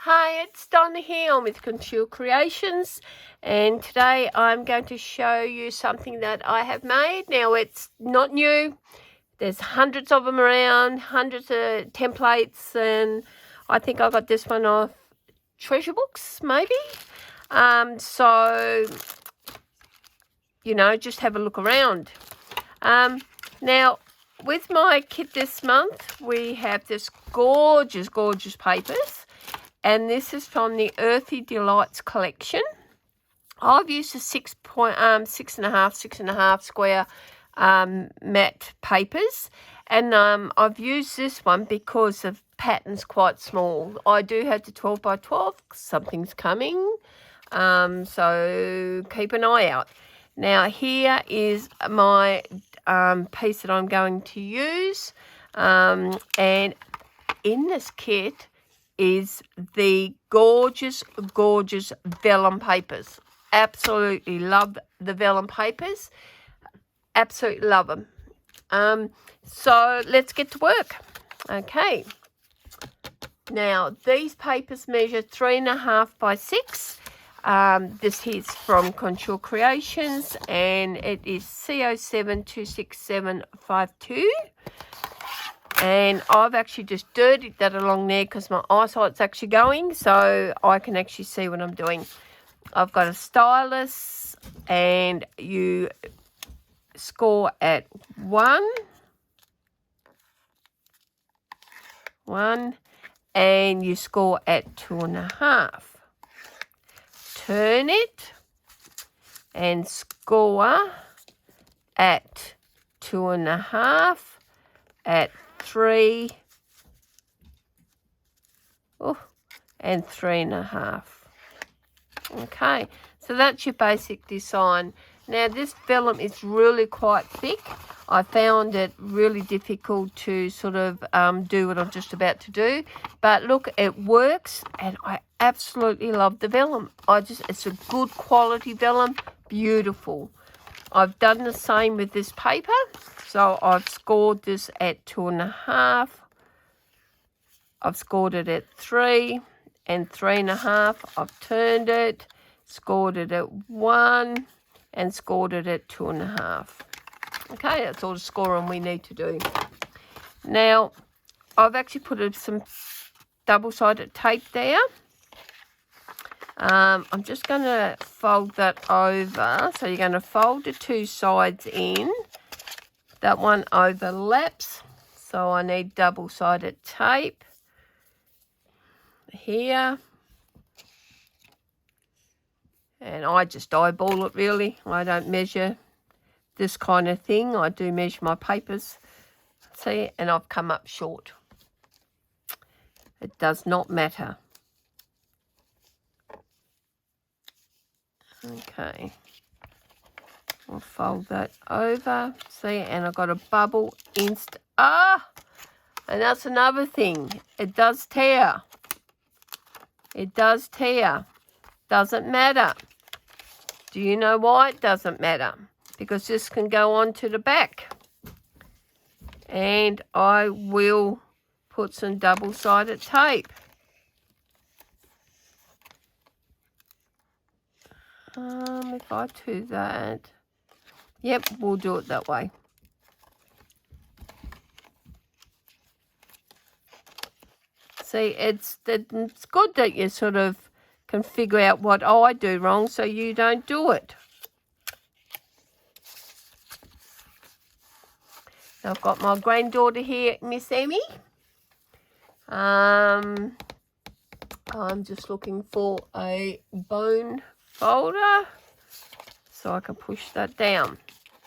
Hi, it's Donna here. I'm with Couture Creations, and today I'm going to show you something that I have made. Now, it's not new. There's hundreds of them around, hundreds of templates, and I think I got this one off Treasure Books, maybe. So, you know, just have a look around. Now, with my kit this month, we have this gorgeous papers. And this is from the Earthy Delights collection. I've used a 6.5 square matte papers. And I've used this one because the pattern's quite small. I do have the 12 by 12. Something's coming. So keep an eye out. Now here is my piece that I'm going to use. And in this kit is the gorgeous vellum papers. Absolutely love the vellum papers. Absolutely love them. So let's get to work. Okay. Now these papers measure 3.5 by 6. This is from Couture Creations and it is CO726752. And I've actually just dirtied that along there because my eyesight's actually going, so I can actually see what I'm doing. I've got a stylus, and you score at 1, and you score at 2.5. Turn it and score at 2.5, at 3, and 3.5. Okay, so that's your basic design. Now this vellum is really quite thick. I found it really difficult to sort of do what I'm just about to do, but look, it works, and I absolutely love the vellum. It's a good quality vellum, beautiful. I've done the same with this paper. So I've scored this at 2.5. I've scored it at 3 and 3.5. I've turned it, scored it at 1 and scored it at 2.5. Okay, that's all the scoring we need to do. Now, I've actually put some double-sided tape there. I'm just going to fold that over. So you're going to fold the two sides in. That one overlaps, so I need double-sided tape here. And I just eyeball it, really. I don't measure this kind of thing. I do measure my papers. See, and I've come up short. It does not matter. Okay. I'll fold that over, see, and I've got a bubble and that's another thing. It does tear. It does tear. Doesn't matter. Do you know why it doesn't matter? Because this can go on to the back. And I will put some double-sided tape. If I do that... Yep, we'll do it that way. See, it's good that you sort of can figure out what I do wrong so you don't do it. Now I've got my granddaughter here, Miss Emmy. I'm just looking for a bone folder so I can push that down.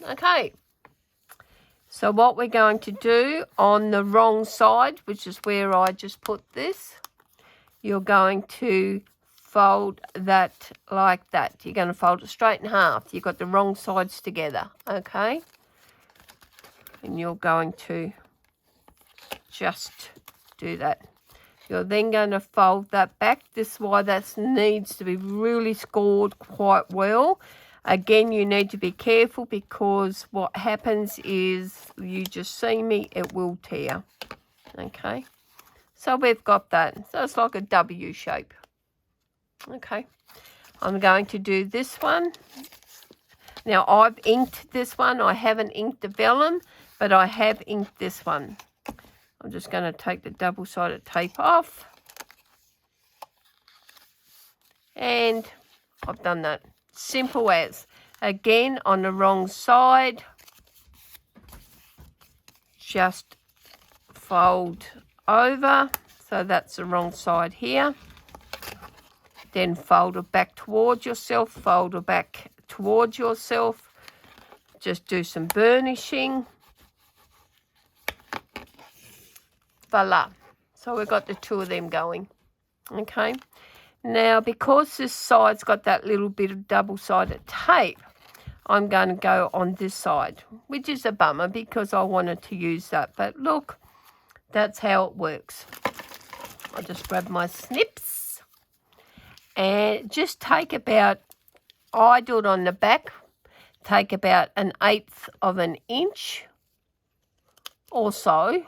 Okay, so what we're going to do on the wrong side, which is where I just put this, you're going to fold that like that. You're going to fold it straight in half. You've got the wrong sides together, okay? And you're going to just do that. You're then going to fold that back. This is why that needs to be really scored quite well. Again, you need to be careful because what happens is, you just see me, it will tear. Okay, So we've got that. So it's like a W shape. Okay. I'm going to do this one. Now, I've inked this one. I haven't inked the vellum, but I have inked this one. I'm just going to take the double-sided tape off. And I've done that. Simple as. Again, on the wrong side, just fold over. So that's the wrong side here. Then fold it back towards yourself. Fold it back towards yourself. Just do some burnishing. Voila. So we've got the two of them going. Okay. Now, because this side's got that little bit of double-sided tape, I'm going to go on this side, which is a bummer because I wanted to use that. But look, that's how it works. I'll just grab my snips and just take about, I do it on the back, take about 1/8 of an inch or so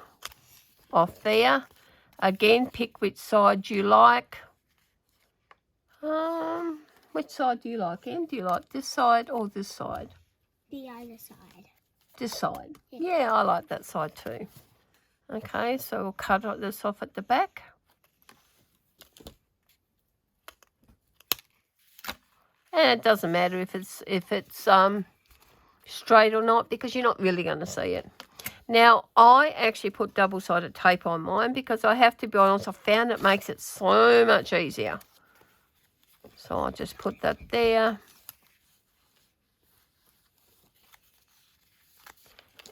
off there. Again, pick which side you like. Which side do you like, Em? Do you like this side or this side? The other side. This side? Yeah, I like that side too. Okay, so we'll cut this off at the back. And it doesn't matter if it's straight or not because you're not really going to see it. Now, I actually put double-sided tape on mine because I have to be honest, I found it makes it so much easier. So I'll just put that there.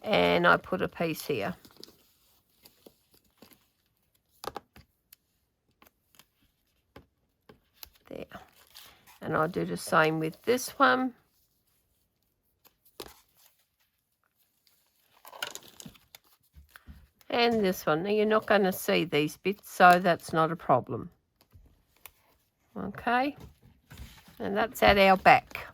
And I put a piece here. There. And I'll do the same with this one. And this one. Now, you're not going to see these bits, so that's not a problem. Okay. And that's at our back.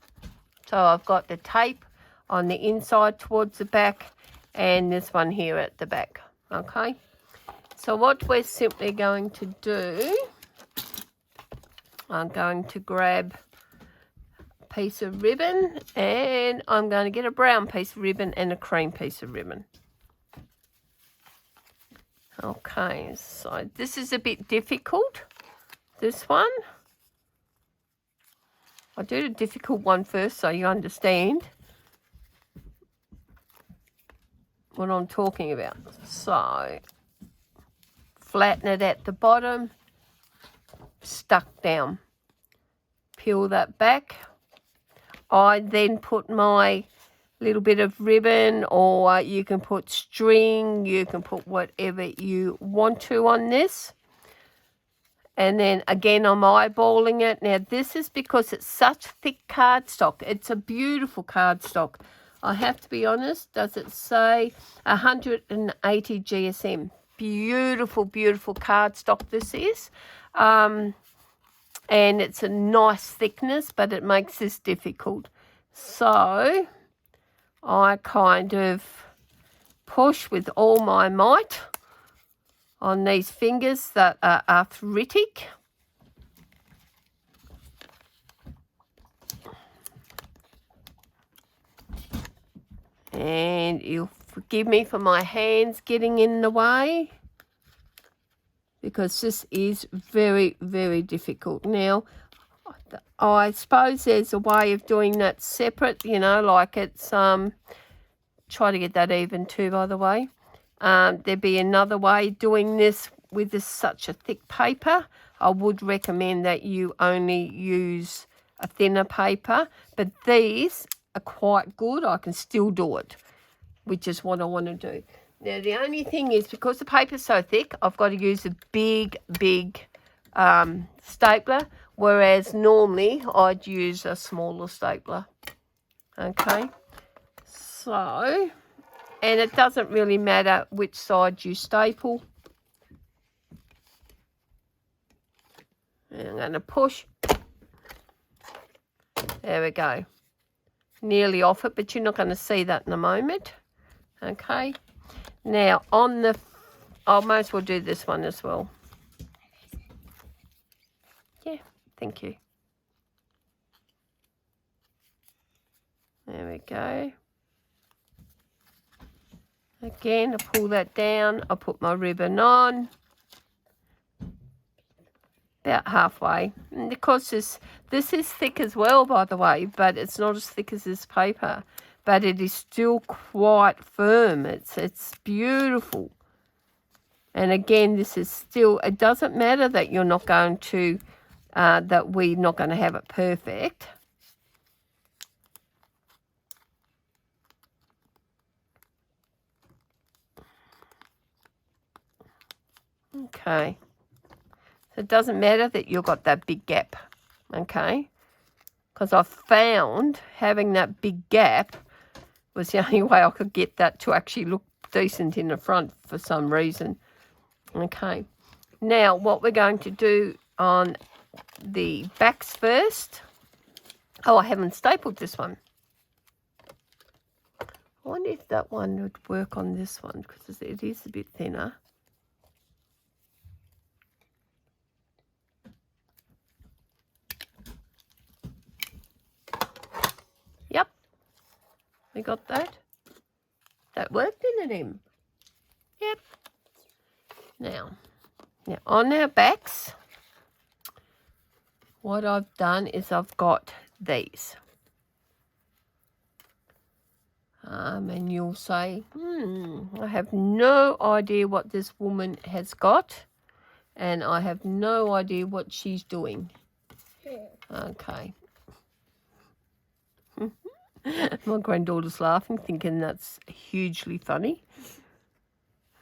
So I've got the tape on the inside towards the back and this one here at the back. Okay. So what we're simply going to do, I'm going to grab a piece of ribbon and I'm going to get a brown piece of ribbon and a cream piece of ribbon. Okay, so this is a bit difficult, this one. I'll do the difficult one first so you understand what I'm talking about. So, flatten it at the bottom, stuck down. Peel that back. I then put my little bit of ribbon, or you can put string, you can put whatever you want to on this. And then again, I'm eyeballing it. Now, this is because it's such thick cardstock. It's a beautiful cardstock. I have to be honest, does it say 180 GSM? Beautiful, beautiful cardstock this is. And it's a nice thickness, but it makes this difficult. So I kind of push with all my might on these fingers that are arthritic. And you'll forgive me for my hands getting in the way because this is very, very difficult. Now, I suppose there's a way of doing that separate, you know, like it's, try to get that even too, by the way. There'd be another way doing this with such a thick paper. I would recommend that you only use a thinner paper, but these are quite good. I can still do it, which is what I want to do. Now, the only thing is, because the paper's so thick, I've got to use a big stapler, whereas normally I'd use a smaller stapler. Okay, so... And it doesn't really matter which side you staple. And I'm going to push. There we go. Nearly off it, but you're not going to see that in a moment. Okay. Now, on the... I might as well do this one as well. Yeah, thank you. There we go. Again, I pull that down. I put my ribbon on. About halfway. And because this is thick as well, by the way, but it's not as thick as this paper. But it is still quite firm. It's beautiful. And again, this is still, it doesn't matter that you're not going to, that we're not going to have it perfect. Okay. So it doesn't matter that you've got that big gap, okay? Because I found having that big gap was the only way I could get that to actually look decent in the front for some reason. Okay. Now, what we're going to do on the backs first. Oh, I haven't stapled this one. I wonder if that one would work on this one because it is a bit thinner. Yep, we got that. That worked, didn't it, Em? Yep. Now on our backs, what I've done is I've got these. And you'll say, I have no idea what this woman has got, and I have no idea what she's doing. Okay. My granddaughter's laughing, thinking that's hugely funny.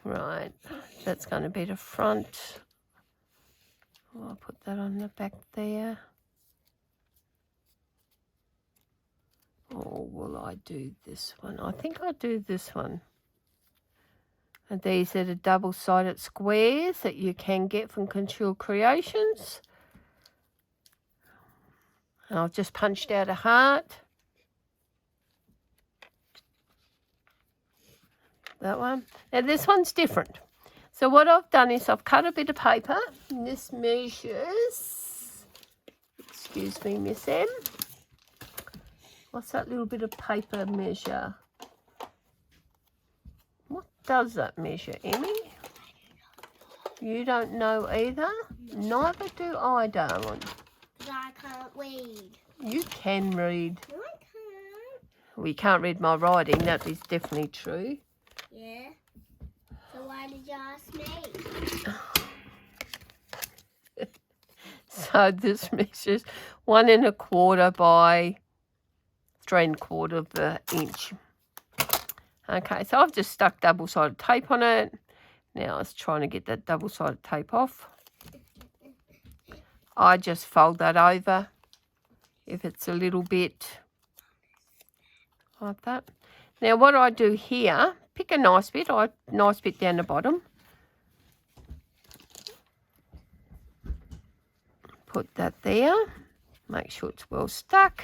Right, that's going to be the front. Oh, I'll put that on the back there. Or will I do this one? I think I'll do this one. And these are the double-sided squares that you can get from Couture Creations. And I've just punched out a heart. That one. Now this one's different. So what I've done is I've cut a bit of paper. And this measures, excuse me, Miss M. What's that little bit of paper measure? What does that measure, Emmy? You don't know either? Neither do I, darling. Because I can't read. You can read. No, I can't. Well, you can't read my writing. That is definitely true. Yeah. So why did you ask me? So this measures 1 1/4 by 3 1/4 of the inch. Okay, so I've just stuck double-sided tape on it. Now I was trying to get that double-sided tape off. I just fold that over if it's a little bit like that. Now what I do here, pick a nice bit down the bottom. Put that there. Make sure it's well stuck.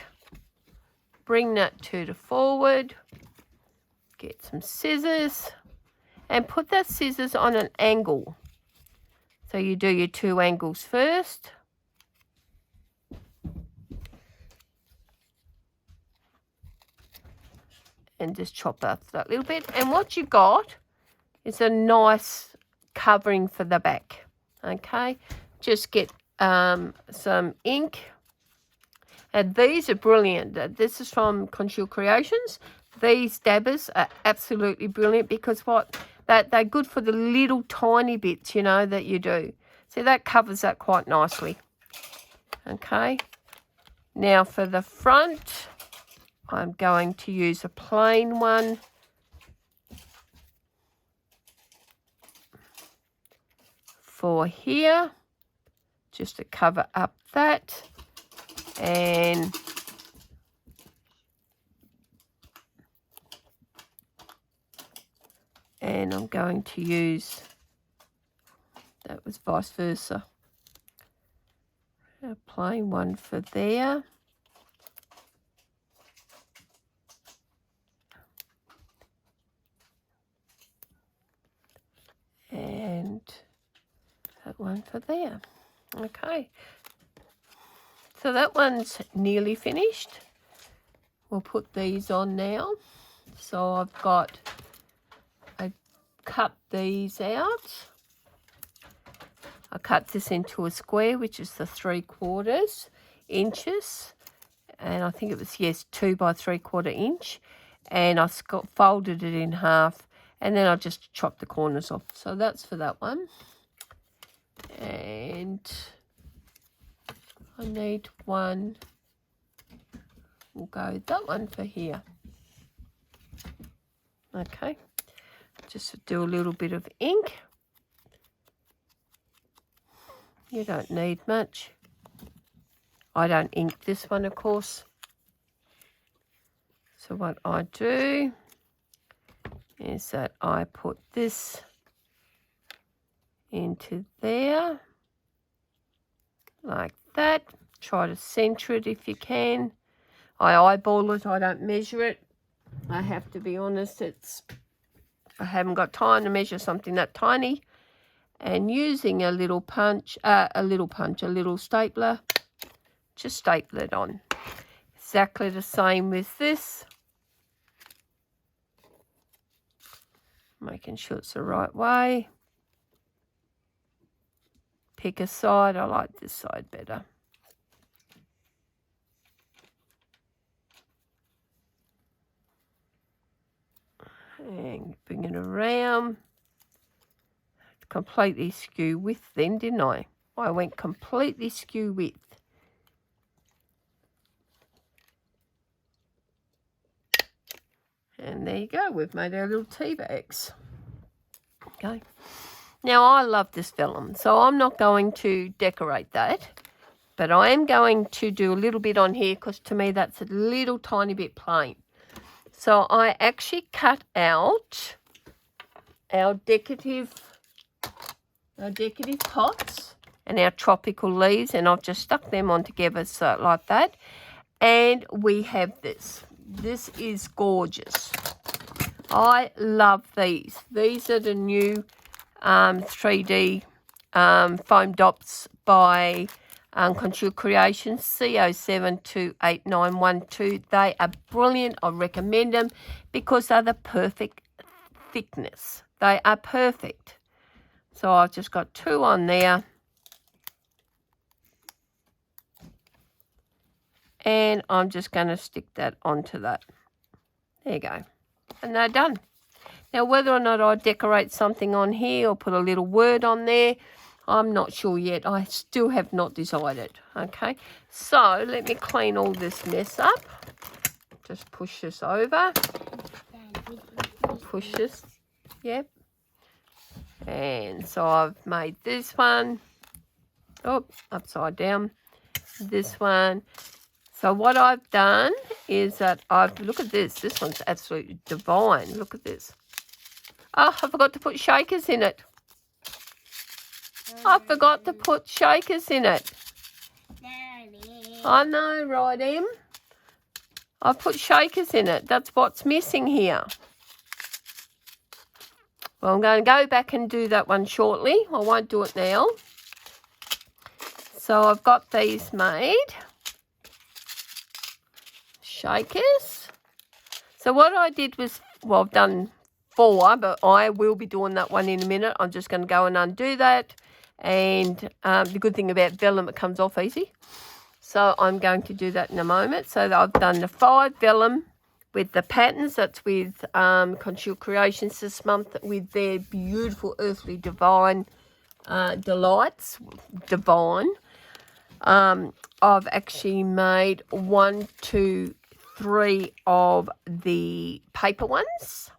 Bring that to the forward. Get some scissors. And put that scissors on an angle. So you do your 2 angles first. And just chop off that little bit. And what you got is a nice covering for the back. Okay. Just get some ink. And these are brilliant. This is from Couture Creations. These dabbers are absolutely brilliant because they're good for the little tiny bits, you know, that you do. So that covers that quite nicely. Okay. Now for the front, I'm going to use a plain one. For here, just to cover up that. And I'm going to use, that was vice versa, a plain one for there. And that one for there. Okay. So that one's nearly finished. We'll put these on now. So I cut these out. I cut this into a square, which is the 3/4 inches. And I think it was, yes, 2 by 3/4 inch. And I folded it in half. And then I just chopped the corners off. So that's for that one. And I need one. We'll go that one for here. Okay. Just do a little bit of ink. You don't need much. I don't ink this one, of course. So what I do is that I put this into there, like that. Try to center it if you can. I eyeball it, I don't measure it. I have to be honest, I haven't got time to measure something that tiny. And using a little stapler, just staple it on. Exactly the same with this. Making sure it's the right way. Pick a side, I like this side better. And bring it around. Completely skew width then, didn't I? I went completely skew width. And there you go, we've made our little tea bags. Okay. Now I love this vellum, so I'm not going to decorate that, but I am going to do a little bit on here because to me that's a little tiny bit plain. So I actually cut out our decorative pots and our tropical leaves, and I've just stuck them on together so like that. And we have this. This is gorgeous. I love these. These are the new 3D foam dots by Couture Creations, CO728912. They are brilliant. I recommend them because they're the perfect thickness. They are perfect. So I've just got 2 on there. And I'm just going to stick that onto that. There you go. And they're done. Now, whether or not I decorate something on here or put a little word on there, I'm not sure yet. I still have not decided. Okay. So, let me clean all this mess up. Just push this over. Push this. Yep. And so I've made this one. Oh, upside down. This one. So what I've done is that look at this. This one's absolutely divine. Look at this. Oh, I forgot to put shakers in it. I forgot to put shakers in it. I know, right, Em? I put shakers in it. That's what's missing here. Well, I'm going to go back and do that one shortly. I won't do it now. So I've got these made. Shakers. So what I did was, well, I've done 4, but I will be doing that one in a minute. I'm just going to go and undo that. And the good thing about vellum, it comes off easy. So I'm going to do that in a moment. So I've done the 5 vellum with the patterns. That's with Couture Creations this month with their beautiful Earthy Delights. Divine. I've actually made 1, 2, 3 of the paper ones.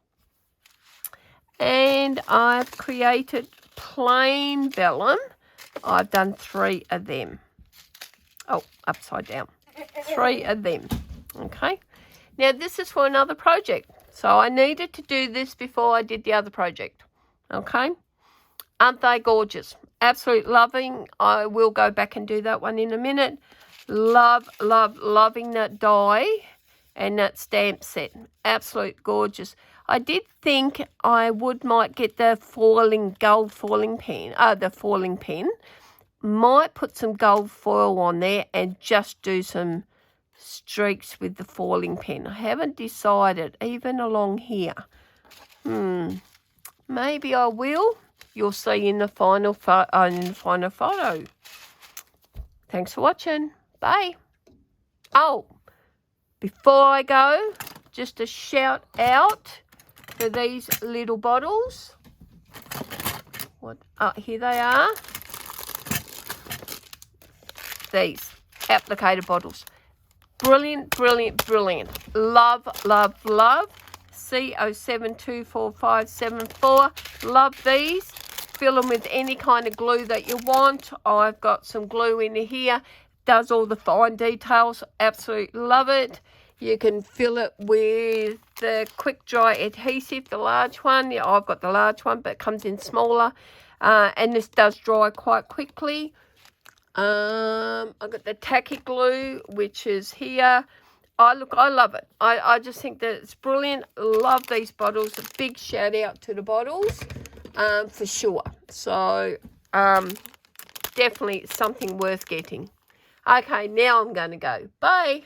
And I've created plain vellum. I've done 3 of them. Oh, upside down. 3 of them. Okay. Now, this is for another project. So I needed to do this before I did the other project. Okay. Aren't they gorgeous? Absolute loving. I will go back and do that one in a minute. Love, love, loving that die and that stamp set. Absolute gorgeous. I did think I might get the gold foiling pen, the foiling pen, might put some gold foil on there and just do some streaks with the foiling pen. I haven't decided, even along here. Maybe I will. You'll see in the final photo. Thanks for watching. Bye. Oh, before I go, just a shout out for these little bottles. Here they are. These applicator bottles. Brilliant, brilliant, brilliant. Love, love, love. C072454. Love these. Fill them with any kind of glue that you want. I've got some glue in here. Does all the fine details. Absolutely love it. You can fill it with the quick dry adhesive, the large one. Yeah, I've got the large one, but it comes in smaller. And this does dry quite quickly. I've got the tacky glue, which is here. I love it. I just think that it's brilliant. Love these bottles. A big shout out to the bottles, for sure. So, definitely something worth getting. Okay, now I'm going to go. Bye.